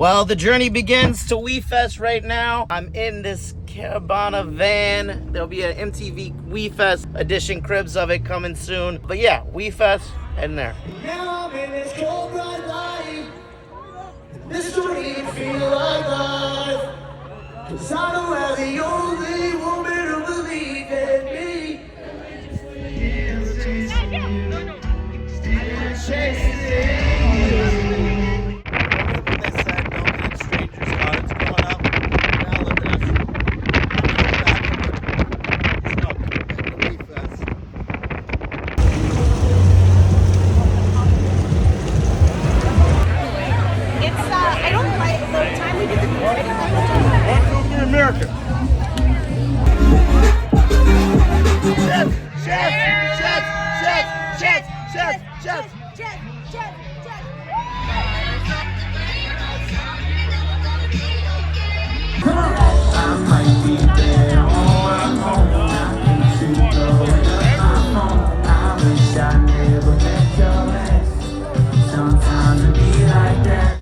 Well, the journey begins to wefest right now. I'm in this Caravana van. There'll be an MTV wefest edition cribs of it coming soon. But yeah, wefest, heading there. Now I'm in this cold bright light. This don't even feel like life. 'Cause I know I'm the only woman who believes in me. Still chasing. America. Chef!